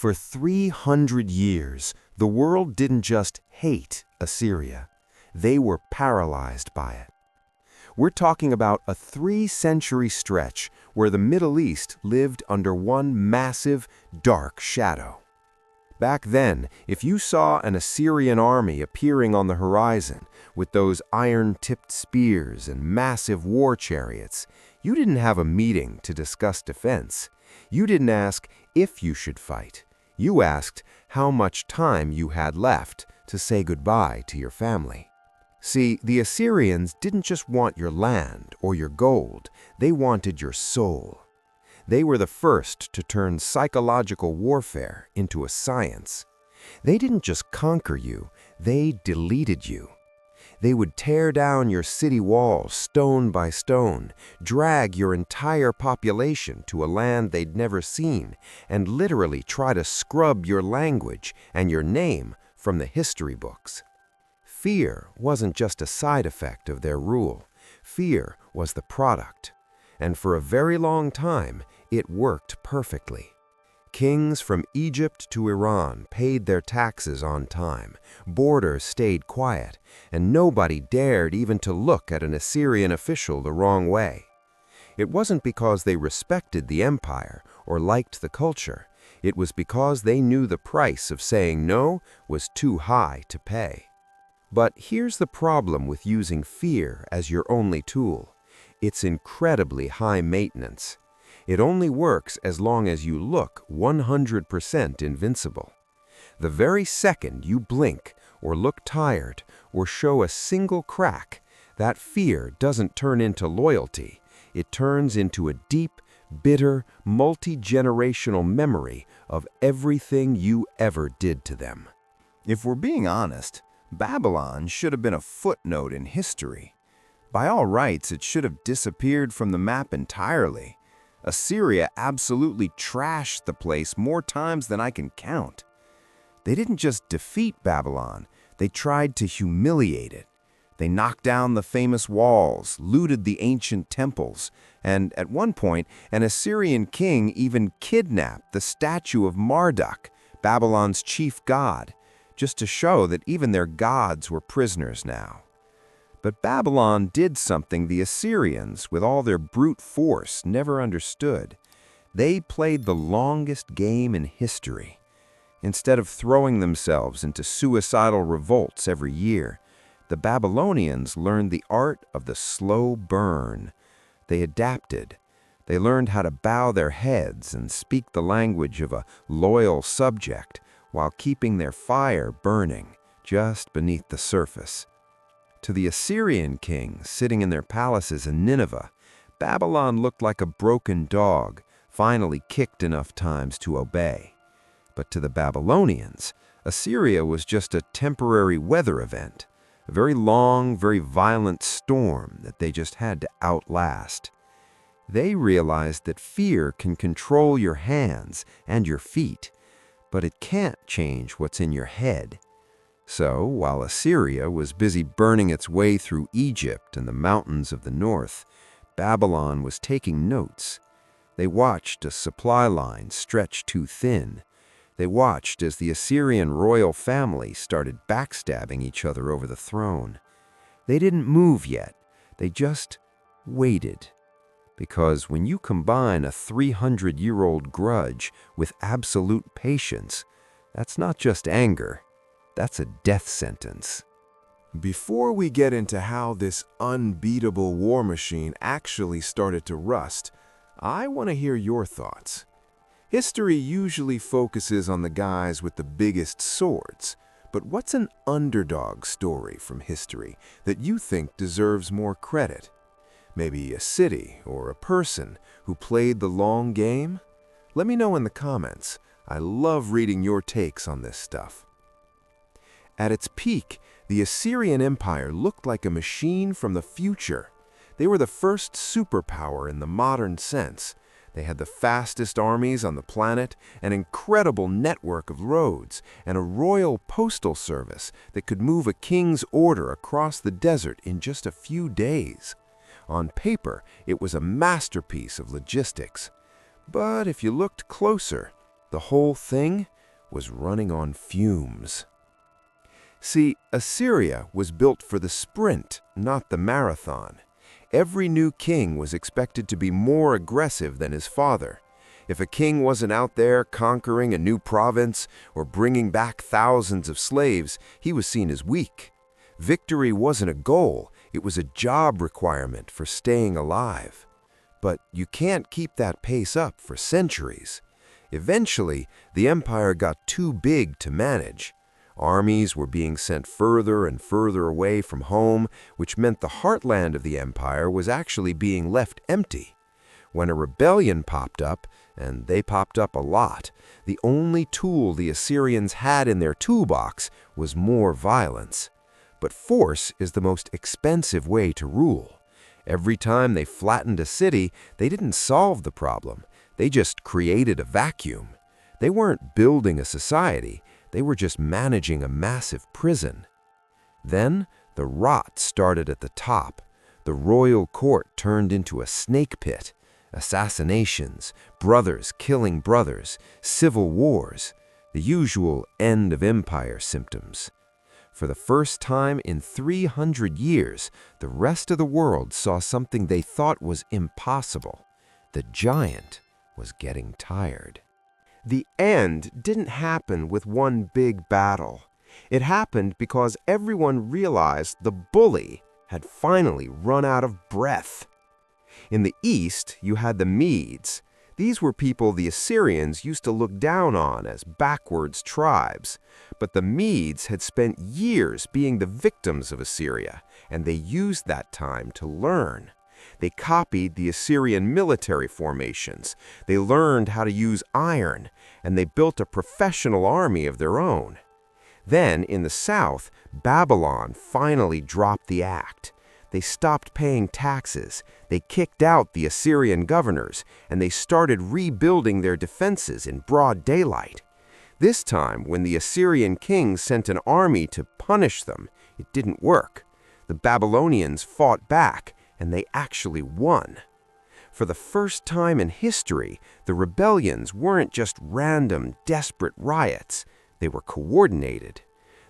For 300 years, the world didn't just hate Assyria. They were paralyzed by it. We're talking about a 3-century stretch where the Middle East lived under one massive, dark shadow. Back then, if you saw an Assyrian army appearing on the horizon with those iron-tipped spears and massive war chariots, you didn't have a meeting to discuss defense. You didn't ask if you should fight. You asked how much time you had left to say goodbye to your family. See, the Assyrians didn't just want your land or your gold, they wanted your soul. They were the first to turn psychological warfare into a science. They didn't just conquer you, they deleted you. They would tear down your city walls stone by stone, drag your entire population to a land they'd never seen, and literally try to scrub your language and your name from the history books. Fear wasn't just a side effect of their rule. Fear was the product. And for a very long time, it worked perfectly. Kings from Egypt to Iran paid their taxes on time, borders stayed quiet, and nobody dared even to look at an Assyrian official the wrong way. It wasn't because they respected the empire or liked the culture. It was because they knew the price of saying no was too high to pay. But here's the problem with using fear as your only tool. It's incredibly high maintenance. It only works as long as you look 100% invincible. The very second you blink or look tired or show a single crack, that fear doesn't turn into loyalty. It turns into a deep, bitter, multi-generational memory of everything you ever did to them. If we're being honest, Babylon should have been a footnote in history. By all rights, it should have disappeared from the map entirely. Assyria absolutely trashed the place more times than I can count. They didn't just defeat Babylon, they tried to humiliate it. They knocked down the famous walls, looted the ancient temples, and at one point, an Assyrian king even kidnapped the statue of Marduk, Babylon's chief god, just to show that even their gods were prisoners now. But Babylon did something the Assyrians, with all their brute force, never understood. They played the longest game in history. Instead of throwing themselves into suicidal revolts every year, the Babylonians learned the art of the slow burn. They adapted. They learned how to bow their heads and speak the language of a loyal subject, while keeping their fire burning just beneath the surface. To the Assyrian kings sitting in their palaces in Nineveh, Babylon looked like a broken dog, finally kicked enough times to obey. But to the Babylonians, Assyria was just a temporary weather event, a very long, very violent storm that they just had to outlast. They realized that fear can control your hands and your feet, but it can't change what's in your head. So, while Assyria was busy burning its way through Egypt and the mountains of the north, Babylon was taking notes. They watched a supply line stretch too thin. They watched as the Assyrian royal family started backstabbing each other over the throne. They didn't move yet. They just waited. Because when you combine a 300-year-old grudge with absolute patience, that's not just anger, that's a death sentence. Before we get into how this unbeatable war machine actually started to rust, I want to hear your thoughts. History usually focuses on the guys with the biggest swords, but what's an underdog story from history that you think deserves more credit? Maybe a city or a person who played the long game? Let me know in the comments. I love reading your takes on this stuff. At its peak, the Assyrian Empire looked like a machine from the future. They were the first superpower in the modern sense. They had the fastest armies on the planet, an incredible network of roads, and a royal postal service that could move a king's order across the desert in just a few days. On paper, it was a masterpiece of logistics. But if you looked closer, the whole thing was running on fumes. See, Assyria was built for the sprint, not the marathon. Every new king was expected to be more aggressive than his father. If a king wasn't out there conquering a new province or bringing back thousands of slaves, he was seen as weak. Victory wasn't a goal, it was a job requirement for staying alive. But you can't keep that pace up for centuries. Eventually, the empire got too big to manage. Armies were being sent further and further away from home, which meant the heartland of the empire was actually being left empty. When a rebellion popped up, and they popped up a lot, the only tool the Assyrians had in their toolbox was more violence. But force is the most expensive way to rule. Every time they flattened a city, they didn't solve the problem. They just created a vacuum. They weren't building a society, they were just managing a massive prison. Then, the rot started at the top. The royal court turned into a snake pit. Assassinations, brothers killing brothers, civil wars, the usual end of empire symptoms. For the first time in 300 years, the rest of the world saw something they thought was impossible. The giant was getting tired. The end didn't happen with one big battle. It happened because everyone realized the bully had finally run out of breath. In the east, you had the Medes. These were people the Assyrians used to look down on as backwards tribes. But the Medes had spent years being the victims of Assyria, and they used that time to learn. They copied the Assyrian military formations. They learned how to use iron, and they built a professional army of their own. Then, in the south, Babylon finally dropped the act. They stopped paying taxes, they kicked out the Assyrian governors, and they started rebuilding their defenses in broad daylight. This time, when the Assyrian king sent an army to punish them, it didn't work. The Babylonians fought back, and they actually won. For the first time in history, the rebellions weren't just random, desperate riots. They were coordinated.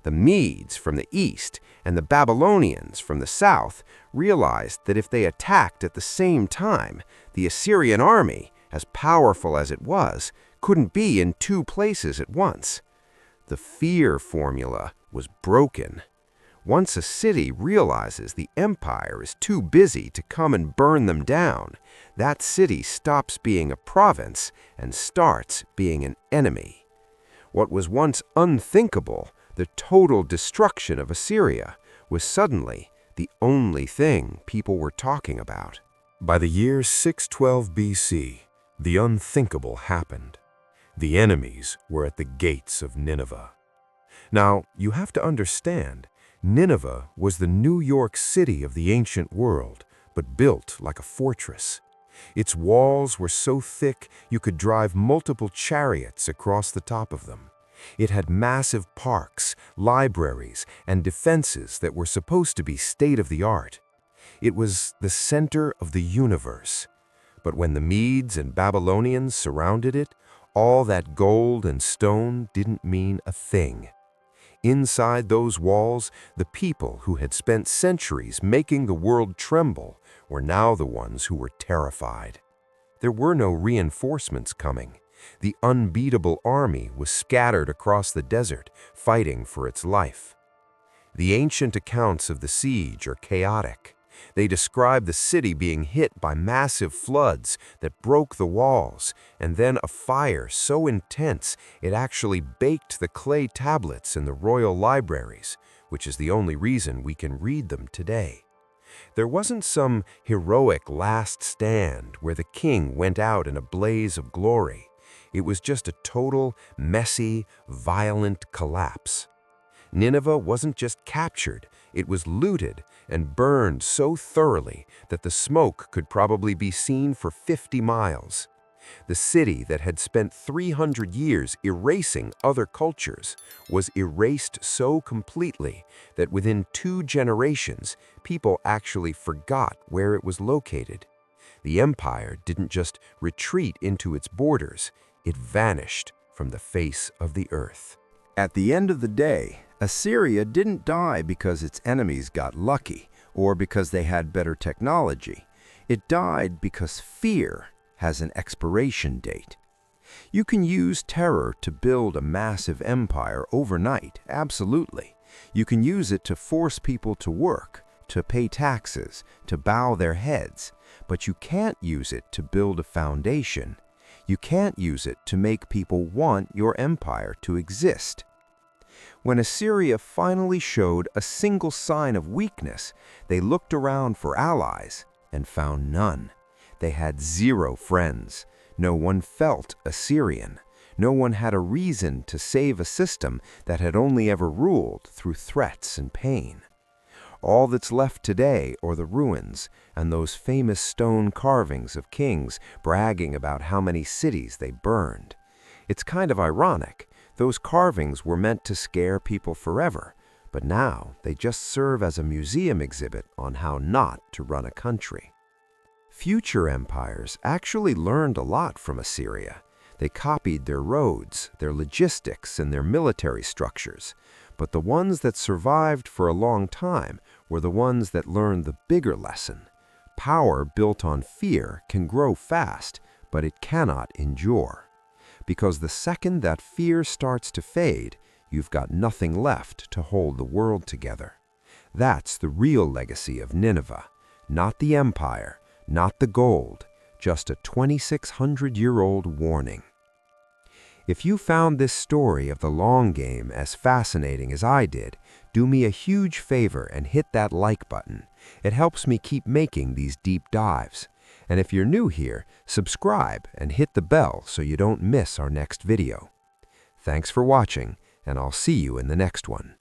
The Medes from the east and the Babylonians from the south realized that if they attacked at the same time, the Assyrian army, as powerful as it was, couldn't be in two places at once. The fear formula was broken. Once a city realizes the empire is too busy to come and burn them down, that city stops being a province and starts being an enemy. What was once unthinkable, the total destruction of Assyria, was suddenly the only thing people were talking about. By the year 612 BC, the unthinkable happened. The enemies were at the gates of Nineveh. Now, you have to understand, Nineveh was the New York City of the ancient world, but built like a fortress. Its walls were so thick you could drive multiple chariots across the top of them. It had massive parks, libraries, and defenses that were supposed to be state-of-the-art. It was the center of the universe. But when the Medes and Babylonians surrounded it, all that gold and stone didn't mean a thing. Inside those walls, the people who had spent centuries making the world tremble were now the ones who were terrified. There were no reinforcements coming. The unbeatable army was scattered across the desert, fighting for its life. The ancient accounts of the siege are chaotic. They describe the city being hit by massive floods that broke the walls, and then a fire so intense it actually baked the clay tablets in the royal libraries, which is the only reason we can read them today. There wasn't some heroic last stand where the king went out in a blaze of glory. It was just a total, messy, violent collapse. Nineveh wasn't just captured, it was looted and burned so thoroughly that the smoke could probably be seen for 50 miles. The city that had spent 300 years erasing other cultures was erased so completely that within 2 generations, people actually forgot where it was located. The empire didn't just retreat into its borders, it vanished from the face of the earth. At the end of the day, Assyria didn't die because its enemies got lucky or because they had better technology. It died because fear has an expiration date. You can use terror to build a massive empire overnight, absolutely. You can use it to force people to work, to pay taxes, to bow their heads, but you can't use it to build a foundation. You can't use it to make people want your empire to exist. When Assyria finally showed a single sign of weakness, they looked around for allies and found none. They had zero friends. No one felt Assyrian. No one had a reason to save a system that had only ever ruled through threats and pain. All that's left today are the ruins and those famous stone carvings of kings bragging about how many cities they burned. It's kind of ironic. Those carvings were meant to scare people forever, but now they just serve as a museum exhibit on how not to run a country. Future empires actually learned a lot from Assyria. They copied their roads, their logistics, and their military structures. But the ones that survived for a long time were the ones that learned the bigger lesson. Power built on fear can grow fast, but it cannot endure. Because the second that fear starts to fade, you've got nothing left to hold the world together. That's the real legacy of Nineveh. Not the empire, not the gold, just a 2,600-year-old warning. If you found this story of the long game as fascinating as I did, do me a huge favor and hit that like button. It helps me keep making these deep dives. And if you're new here, subscribe and hit the bell so you don't miss our next video. Thanks for watching, and I'll see you in the next one.